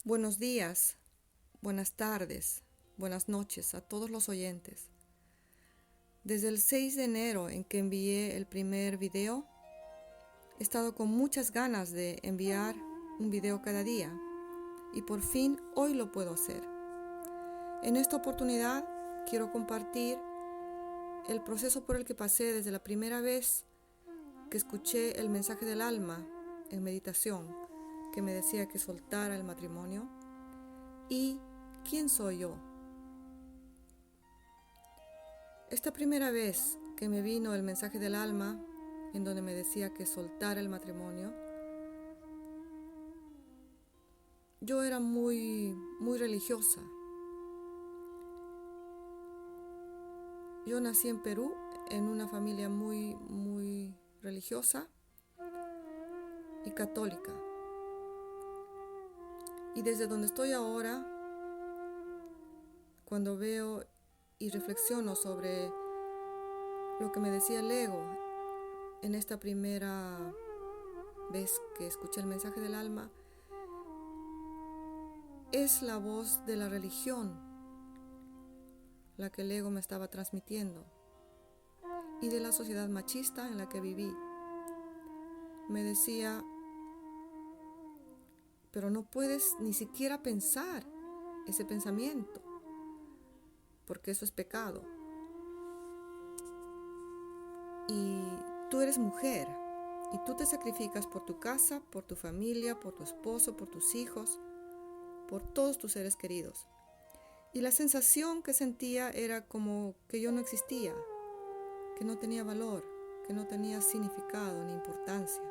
Buenos días, buenas tardes, buenas noches a todos los oyentes. Desde el 6 de enero en que envié el primer video, he estado con muchas ganas de enviar un video cada día y por fin hoy lo puedo hacer. En esta oportunidad quiero compartir el proceso por el que pasé desde la primera vez que escuché el mensaje del alma en meditación que me decía que soltara el matrimonio y quién soy yo. Esta primera vez que me vino el mensaje del alma, en donde me decía que soltara el matrimonio, yo era muy religiosa. Yo nací en Perú, en una familia muy religiosa y católica. Y desde donde estoy ahora, cuando veo y reflexiono sobre lo que me decía el ego en esta primera vez que escuché el mensaje del alma, es la voz de la religión la que el ego me estaba transmitiendo y de la sociedad machista en la que viví. Me decía, pero no puedes ni siquiera pensar ese pensamiento, porque eso es pecado. Y tú eres mujer y tú te sacrificas por tu casa, por tu familia, por tu esposo, por tus hijos, por todos tus seres queridos. Y la sensación que sentía era como que yo no existía, que no tenía valor, que no tenía significado ni importancia,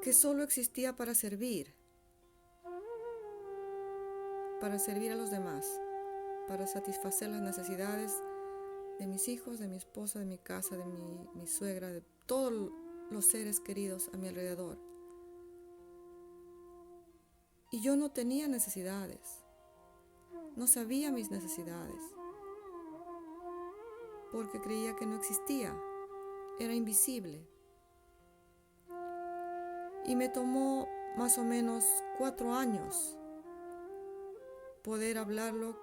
que solo existía para servir a los demás, para satisfacer las necesidades de mis hijos, de mi esposa, de mi casa, de mi suegra, de todos los seres queridos a mi alrededor. Y yo no tenía necesidades, no sabía mis necesidades, porque creía que no existía, era invisible. Y me tomó más o menos 4 años poder hablarlo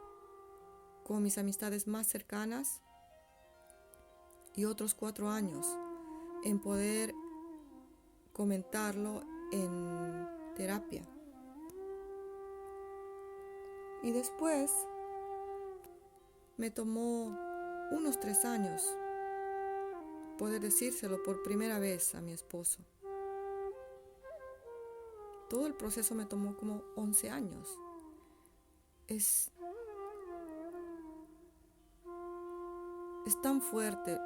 con mis amistades más cercanas y otros 4 años en poder comentarlo en terapia. Y después me tomó unos 3 años poder decírselo por primera vez a mi esposo. Todo el proceso me tomó como 11 años. Es tan fuerte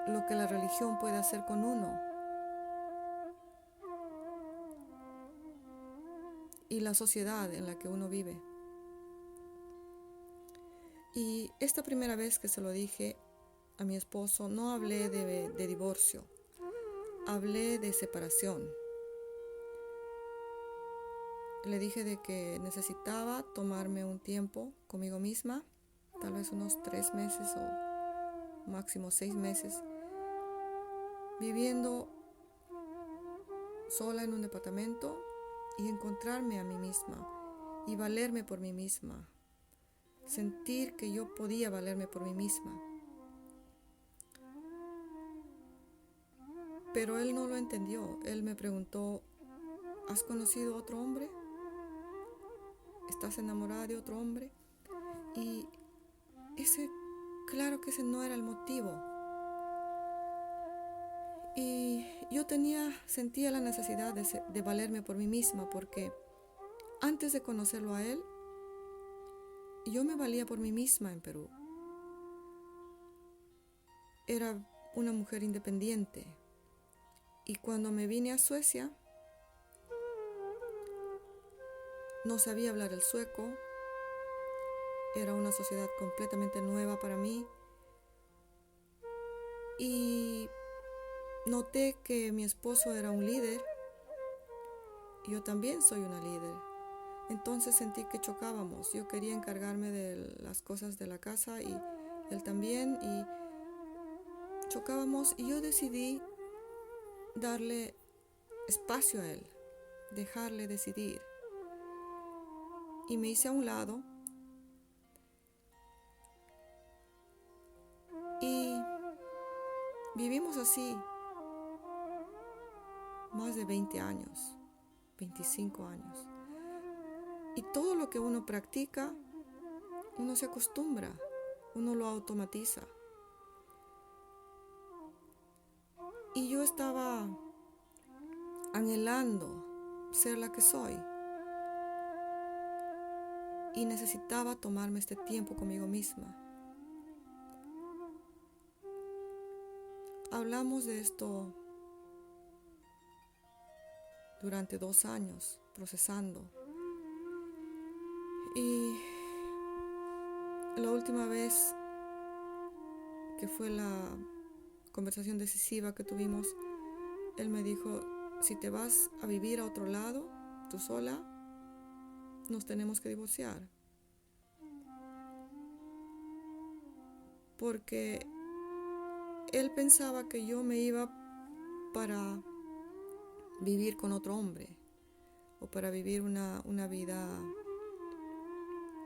lo que la religión puede hacer con uno. Y la sociedad en la que uno vive. Y esta primera vez que se lo dije a mi esposo, no hablé de divorcio, hablé de separación. Le dije de que necesitaba tomarme un tiempo conmigo misma, tal vez unos 3 meses o máximo 6 meses, viviendo sola en un departamento y encontrarme a mí misma y valerme por mí misma, sentir que yo podía valerme por mí misma. Pero él no lo entendió. Él me preguntó, ¿has conocido otro hombre? ¿Estás enamorada de otro hombre? Y claro que ese no era el motivo. Y yo sentía la necesidad de valerme por mí misma, porque antes de conocerlo a él, yo me valía por mí misma en Perú. Era una mujer independiente. Y cuando me vine a Suecia, no sabía hablar el sueco. Era una sociedad completamente nueva para mí. Y noté que mi esposo era un líder. Y yo también soy una líder. Entonces sentí que chocábamos. Yo quería encargarme de las cosas de la casa y él también. Y chocábamos y yo decidí darle espacio a él. dejarle decidir. Y me hice a un lado y vivimos así más de 20 años, 25 años. Y todo lo que uno practica, uno se acostumbra, uno lo automatiza. Y yo estaba anhelando ser la que soy. Y necesitaba tomarme este tiempo conmigo misma. Hablamos de esto durante 2 años, procesando. Y la última vez que fue la conversación decisiva que tuvimos, él me dijo, si te vas a vivir a otro lado, tú sola, nos tenemos que divorciar. Porque él pensaba que yo me iba para vivir con otro hombre o para vivir una vida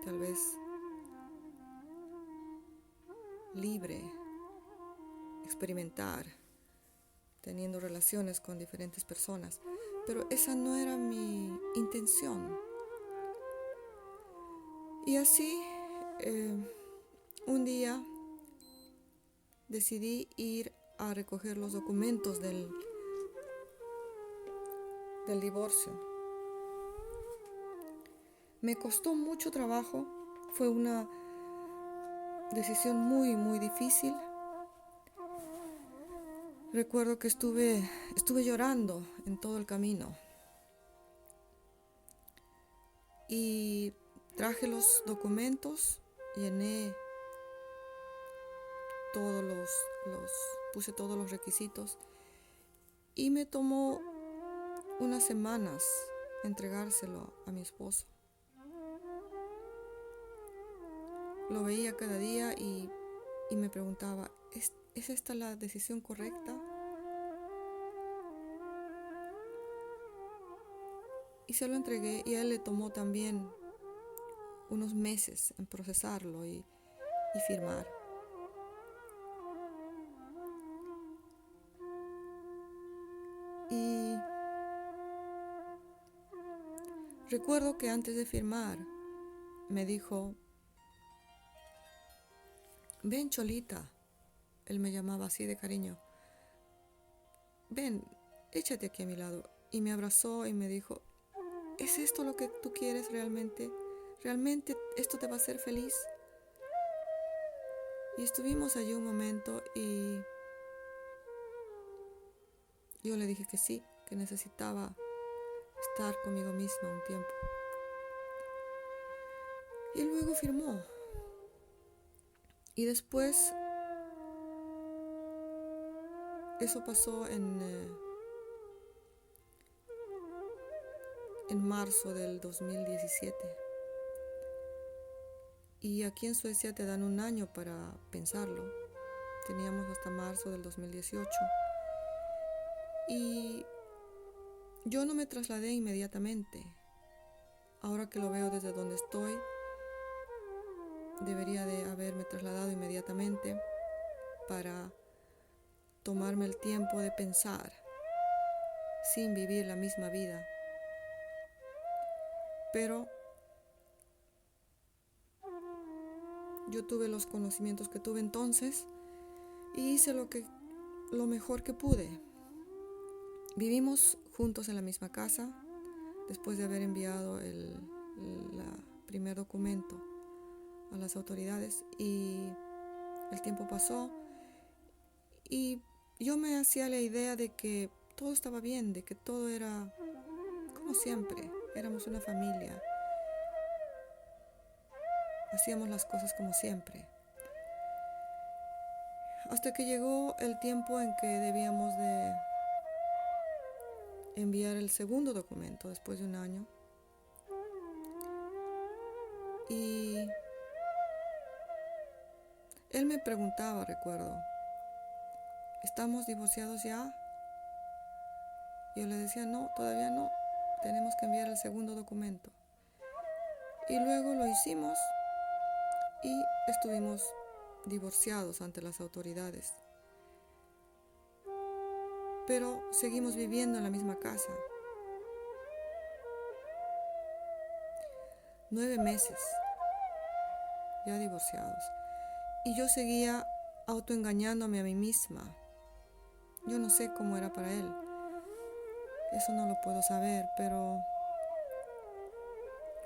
tal vez libre, experimentar, teniendo relaciones con diferentes personas. Pero esa no era mi intención. Y así, un día decidí ir a recoger los documentos del divorcio. Me costó mucho trabajo, fue una decisión muy, muy difícil. Recuerdo que estuve llorando en todo el camino. Y traje los documentos, llené puse todos los requisitos y me tomó unas semanas entregárselo a mi esposo. Lo veía cada día y me preguntaba, ¿es esta la decisión correcta? Y se lo entregué y a él le tomó también unos meses en procesarlo y firmar. Y recuerdo que antes de firmar me dijo, ven Cholita, él me llamaba así de cariño, ven, échate aquí a mi lado. Y me abrazó y me dijo, ¿es esto lo que tú quieres realmente? ¿Realmente esto te va a hacer feliz? Y estuvimos allí un momento y yo le dije que sí, que necesitaba estar conmigo misma un tiempo. Y luego firmó. Y después, eso pasó en marzo del 2017. Y aquí en Suecia te dan un año para pensarlo. Teníamos hasta marzo del 2018. Y yo no me trasladé inmediatamente. Ahora que lo veo desde donde estoy, debería de haberme trasladado inmediatamente para tomarme el tiempo de pensar sin vivir la misma vida. Pero yo tuve los conocimientos que tuve entonces y hice lo mejor que pude. Vivimos juntos en la misma casa después de haber enviado el primer documento a las autoridades y el tiempo pasó y yo me hacía la idea de que todo estaba bien, de que todo era como siempre, éramos una familia, hacíamos las cosas como siempre. Hasta que llegó el tiempo en que debíamos de enviar el segundo documento después de un año. Y él me preguntaba, recuerdo, ¿estamos divorciados ya? Yo le decía, no, todavía no. tenemos que enviar el segundo documento. Y luego lo hicimos y estuvimos divorciados ante las autoridades. Pero seguimos viviendo en la misma casa. 9 meses ya divorciados. Y yo seguía autoengañándome a mí misma. Yo no sé cómo era para él. Eso no lo puedo saber, pero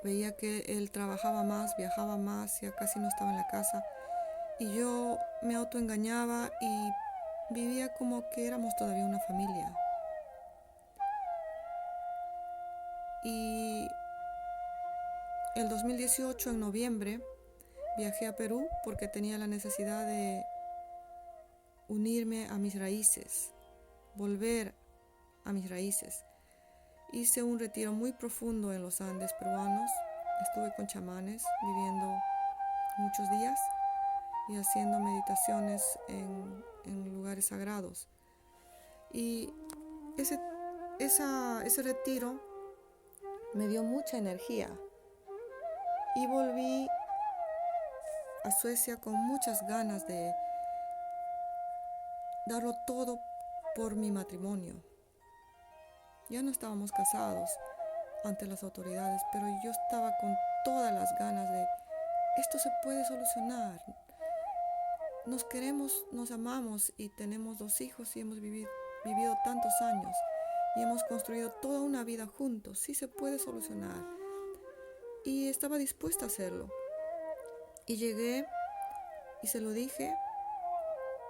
veía que él trabajaba más, viajaba más, ya casi no estaba en la casa. Y yo me autoengañaba y vivía como que éramos todavía una familia. Y el 2018, en noviembre, viajé a Perú porque tenía la necesidad de unirme a mis raíces, volver a mis raíces. Hice un retiro muy profundo en los Andes peruanos. Estuve con chamanes viviendo muchos días y haciendo meditaciones en lugares sagrados. Y ese retiro me dio mucha energía y volví a Suecia con muchas ganas de darlo todo por mi matrimonio. Ya no estábamos casados ante las autoridades, pero yo estaba con todas las ganas de esto se puede solucionar. Nos queremos, nos amamos y tenemos 2 hijos y hemos vivido tantos años y hemos construido toda una vida juntos. Sí se puede solucionar. Y estaba dispuesta a hacerlo. Y llegué y se lo dije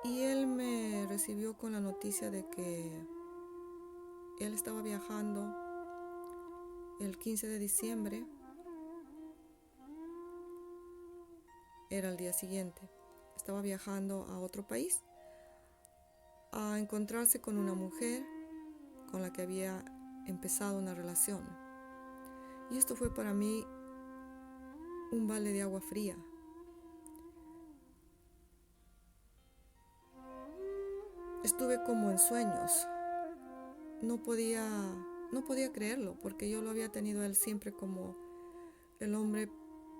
y él me recibió con la noticia de que él estaba viajando el 15 de diciembre. Era el día siguiente. Estaba viajando a otro país a encontrarse con una mujer con la que había empezado una relación. Y esto fue para mí un balde de agua fría. Estuve como en sueños. No podía creerlo porque yo lo había tenido a él siempre como el hombre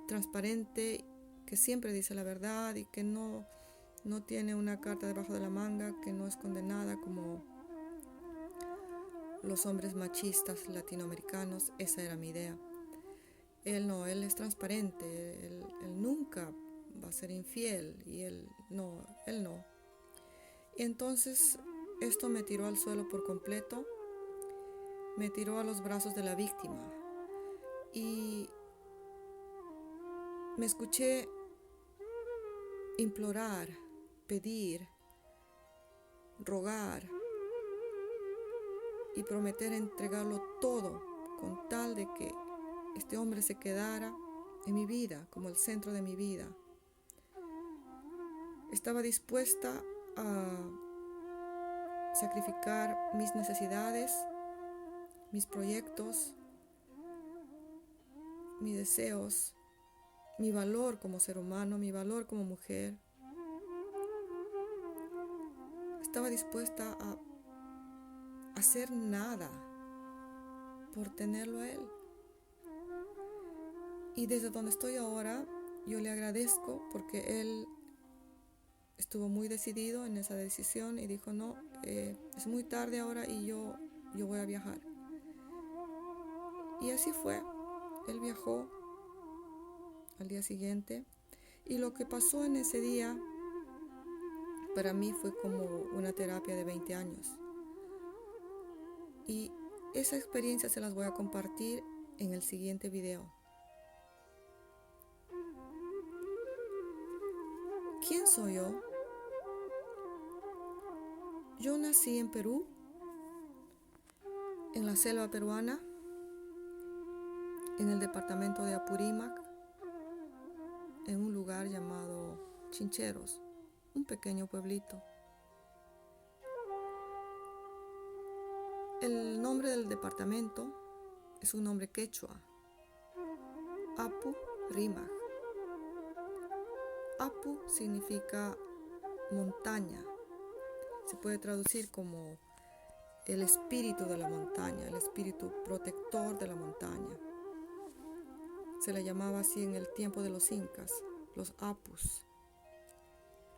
transparente que siempre dice la verdad y que no tiene una carta debajo de la manga, que no esconde nada como los hombres machistas latinoamericanos. Esa era mi idea. Él no, él es transparente, él nunca va a ser infiel y él no. Y entonces esto me tiró al suelo por completo, me tiró a los brazos de la víctima y me escuché implorar, pedir, rogar y prometer entregarlo todo con tal de que este hombre se quedara en mi vida, como el centro de mi vida. Estaba dispuesta a sacrificar mis necesidades, mis proyectos, mis deseos, mi valor como ser humano, mi valor como mujer. Estaba dispuesta a hacer nada por tenerlo a él. Y desde donde estoy ahora, yo le agradezco porque él estuvo muy decidido en esa decisión y dijo, no, es muy tarde ahora y yo voy a viajar. Y así fue. Él viajó al día siguiente y lo que pasó en ese día para mí fue como una terapia de 20 años. Y esa experiencia se las voy a compartir en el siguiente video. ¿Quién soy yo? Yo nací en Perú, en la selva peruana, en el departamento de Apurímac, en un lugar llamado Chincheros, un pequeño pueblito. El nombre del departamento es un nombre quechua, Apurímac. Apu significa montaña, se puede traducir como el espíritu de la montaña, el espíritu protector de la montaña. Se le llamaba así en el tiempo de los incas, los apus,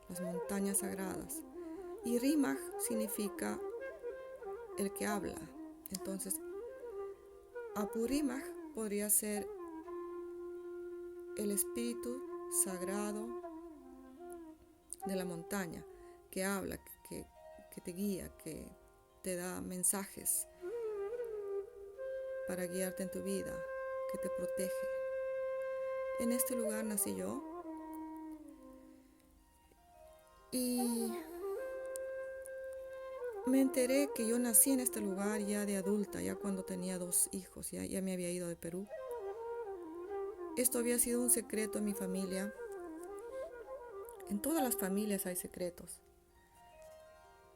las montañas sagradas. Y Rimaj significa el que habla. Entonces, Apurímac podría ser el espíritu sagrado de la montaña, que habla, que te guía, que te da mensajes para guiarte en tu vida, que te protege. En este lugar nací yo y me enteré que yo nací en este lugar ya de adulta, ya cuando tenía 2 hijos, ya me había ido de Perú. Esto había sido un secreto en mi familia. En todas las familias hay secretos.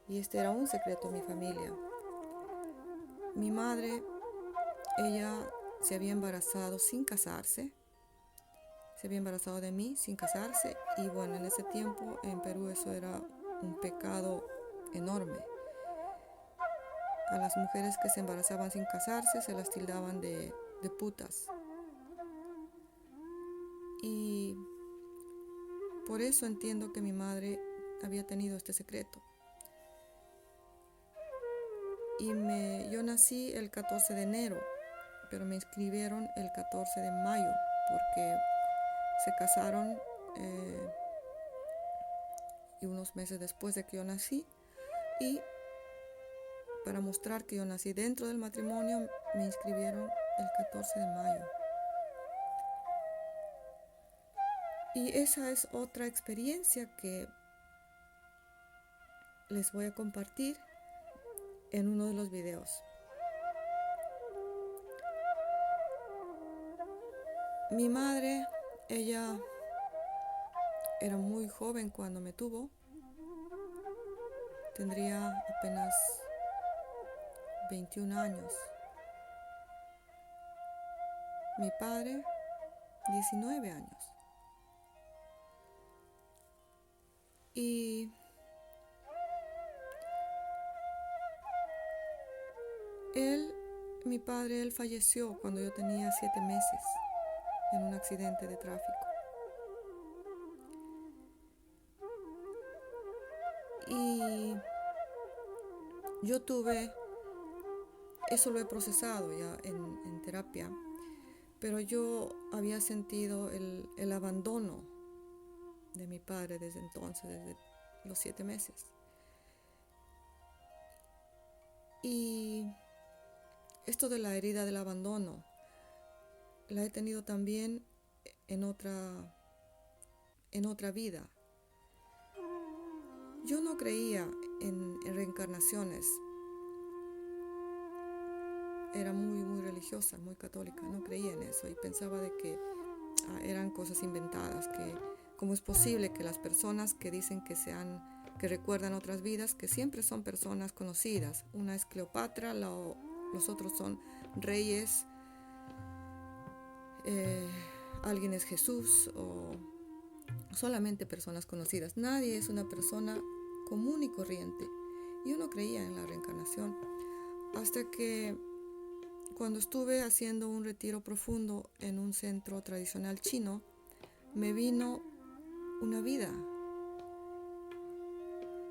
Y este era un secreto en mi familia. Mi madre, ella se había embarazado sin casarse. Se había embarazado de mí sin casarse. Y bueno, en ese tiempo en Perú eso era un pecado enorme. A las mujeres que se embarazaban sin casarse se las tildaban de putas. Y por eso entiendo que mi madre había tenido este secreto. Y yo nací el 14 de enero, pero me inscribieron el 14 de mayo porque se casaron y unos meses después de que yo nací. Y para mostrar que yo nací dentro del matrimonio, me inscribieron el 14 de mayo. Y esa es otra experiencia que les voy a compartir en uno de los videos. Mi madre, ella era muy joven cuando me tuvo. Tendría apenas 21 años. Mi padre, 19 años. Y mi padre, él falleció cuando yo tenía 7 meses en un accidente de tráfico. Y yo eso lo he procesado ya en terapia, pero yo había sentido el abandono de mi padre desde entonces, desde los 7 meses. Y esto de la herida del abandono la he tenido también en otra vida. Yo no creía en reencarnaciones. Era muy religiosa, muy católica, no creía en eso y pensaba de que eran cosas inventadas, que cómo es posible que las personas que dicen que recuerdan otras vidas, que siempre son personas conocidas. Una es Cleopatra, los otros son reyes, alguien es Jesús o solamente personas conocidas. Nadie es una persona común y corriente. Yo no creía en la reencarnación hasta que cuando estuve haciendo un retiro profundo en un centro tradicional chino, me vino una vida.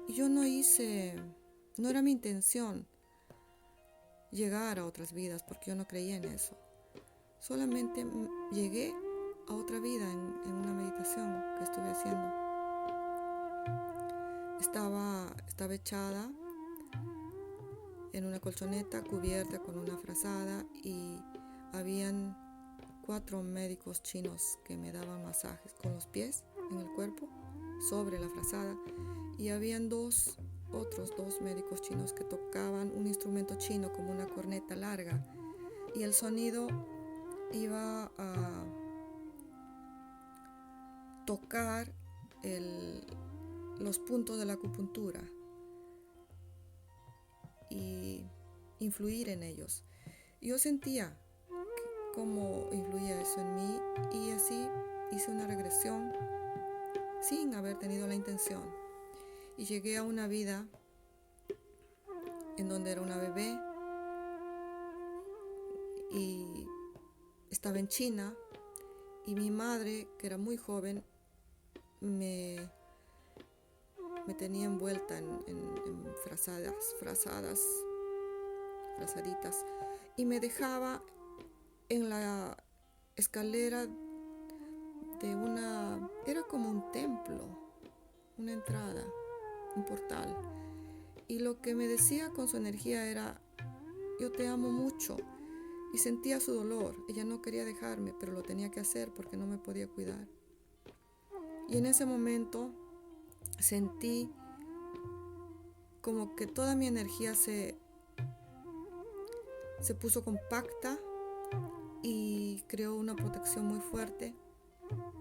Y yo no era mi intención llegar a otras vidas porque yo no creía en eso. Solamente llegué a otra vida en una meditación que estuve haciendo. Estaba echada en una colchoneta cubierta con una frazada y habían 4 médicos chinos que me daban masajes con los pies en el cuerpo sobre la frazada y habían otros dos médicos chinos que tocaban un instrumento chino como una corneta larga y el sonido iba a tocar los puntos de la acupuntura y influir en ellos. Yo sentía cómo influía eso en mí y así hice una regresión sin haber tenido la intención y llegué a una vida en donde era una bebé y estaba en China, y mi madre, que era muy joven, me tenía envuelta en frazaditas, y me dejaba en la escalera de era como un templo, una entrada, un portal. Y lo que me decía con su energía era: yo te amo mucho. Y sentía su dolor. Ella no quería dejarme, pero lo tenía que hacer porque no me podía cuidar. Y en ese momento sentí como que toda mi energía se puso compacta y creó una protección muy fuerte,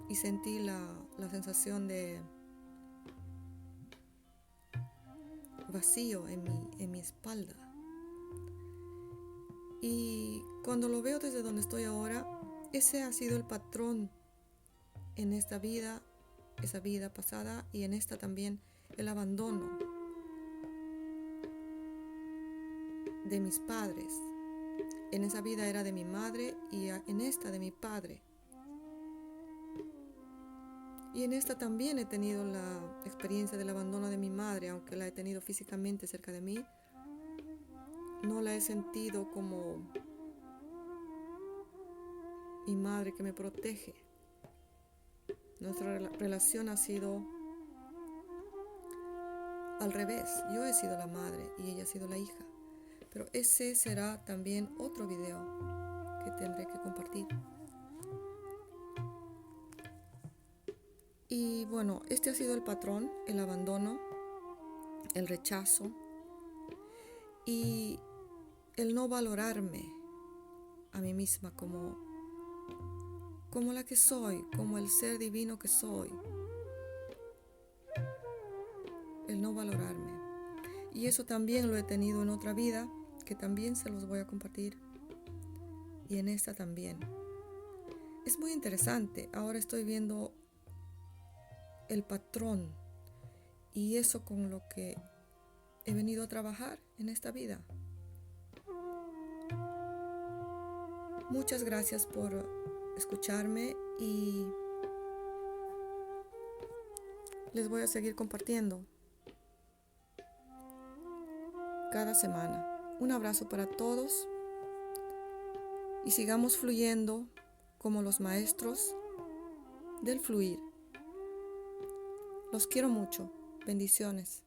y sentí la sensación de vacío en mi espalda. Y cuando lo veo desde donde estoy ahora, ese ha sido el patrón en esta vida, esa vida pasada, y en esta también, el abandono de mis padres. En esa vida era de mi madre y en esta de mi padre. Y en esta también he tenido la experiencia del abandono de mi madre, aunque la he tenido físicamente cerca de mí. No la he sentido como mi madre que me protege. Nuestra relación ha sido al revés. Yo he sido la madre y ella ha sido la hija. Pero ese será también otro video que tendré que compartir. Y bueno, este ha sido el patrón: el abandono, el rechazo y el no valorarme a mí misma como la que soy, como el ser divino que soy. El no valorarme. Y eso también lo he tenido en otra vida, que también se los voy a compartir. Y en esta también. Es muy interesante. Ahora estoy viendo el patrón y eso con lo que he venido a trabajar en esta vida. Muchas gracias por escucharme y les voy a seguir compartiendo cada semana. Un abrazo para todos y sigamos fluyendo como los maestros del fluir. Los quiero mucho. Bendiciones.